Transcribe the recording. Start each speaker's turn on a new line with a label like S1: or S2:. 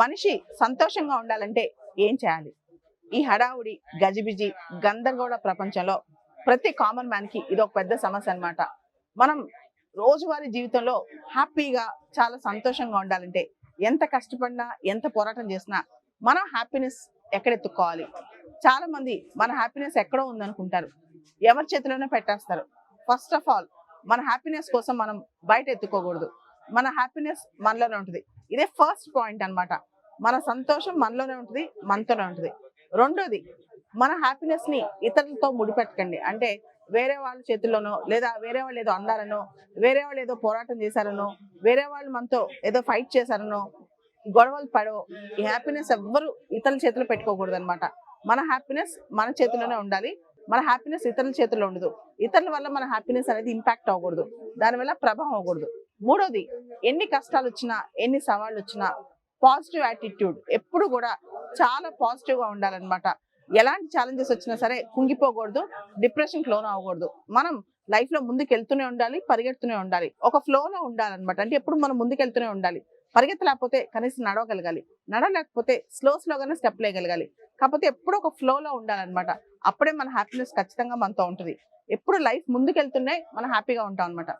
S1: మనిషి సంతోషంగా ఉండాలంటే ఏం చేయాలి? ఈ హడావుడి, గజిబిజి, గందరగోళ ప్రపంచంలో ప్రతి కామన్ మ్యాన్ కి ఇది ఒక పెద్ద సమస్య అన్నమాట. మనం రోజువారీ జీవితంలో హ్యాపీగా చాలా సంతోషంగా ఉండాలంటే ఎంత కష్టపడినా, ఎంత పోరాటం చేసినా మన హ్యాపీనెస్ ఎక్కడ ఎత్తుక్కోవాలి? చాలా మంది మన హ్యాపీనెస్ ఎక్కడో ఉందనుకుంటారు. ఎవరి చేతిలోనే పెట్టేస్తారు. ఫస్ట్ ఆఫ్ ఆల్ మన హ్యాపీనెస్ కోసం మనం బయట ఎత్తుకోకూడదు. మన హ్యాపీనెస్ మనలోనే ఉంటుంది. ఇదే ఫస్ట్ పాయింట్ అన్నమాట. మన సంతోషం మనలోనే ఉంటుంది, మనతోనే ఉంటుంది. రెండోది, మన హ్యాపీనెస్ ని ఇతరులతో ముడిపెట్టకండి. అంటే వేరే వాళ్ళ చేతుల్లోనో, లేదా వేరే వాళ్ళు ఏదో అన్నారనో, వేరే వాళ్ళు ఏదో పోరాటం చేశారనో, వేరే వాళ్ళు మనతో ఏదో ఫైట్ చేశారనో, గొడవలు పడో ఈ హ్యాపీనెస్ ఎవ్వరు ఇతరుల చేతిలో పెట్టుకోకూడదు అనమాట. మన హ్యాపీనెస్ మన చేతిలోనే ఉండాలి. మన హ్యాపీనెస్ ఇతరుల చేతిలో ఉండదు. ఇతరుల వల్ల మన హ్యాపీనెస్ అనేది ఇంపాక్ట్ అవ్వకూడదు, దానివల్ల ప్రభావం అవ్వకూడదు. మూడోది, ఎన్ని కష్టాలు వచ్చినా, ఎన్ని సవాళ్ళు వచ్చినా పాజిటివ్ యాటిట్యూడ్ ఎప్పుడు కూడా చాలా పాజిటివ్ గా ఉండాలన్నమాట. ఎలాంటి ఛాలెంజెస్ వచ్చినా సరే కుంగిపోకూడదు, డిప్రెషన్కి లోన్ అవ్వకూడదు. మనం లైఫ్ లో ముందుకు వెళ్తూనే ఉండాలి, పరిగెడుతూనే ఉండాలి, ఒక ఫ్లోలో ఉండాలన్నమాట. అంటే ఎప్పుడు మనం ముందుకు వెళ్తూనే ఉండాలి. పరిగెత్తలేకపోతే కనీసం నడవగలగాలి, నడవలేకపోతే స్లోగానే స్టెప్ వేయగలగాలి. కాకపోతే ఎప్పుడు ఒక ఫ్లోలో ఉండాలన్నమాట. అప్పుడే మన హ్యాపీనెస్ ఖచ్చితంగా మనతో ఉంటుంది. ఎప్పుడు లైఫ్ ముందుకెళ్తూనే మనం హ్యాపీగా ఉంటాం అనమాట.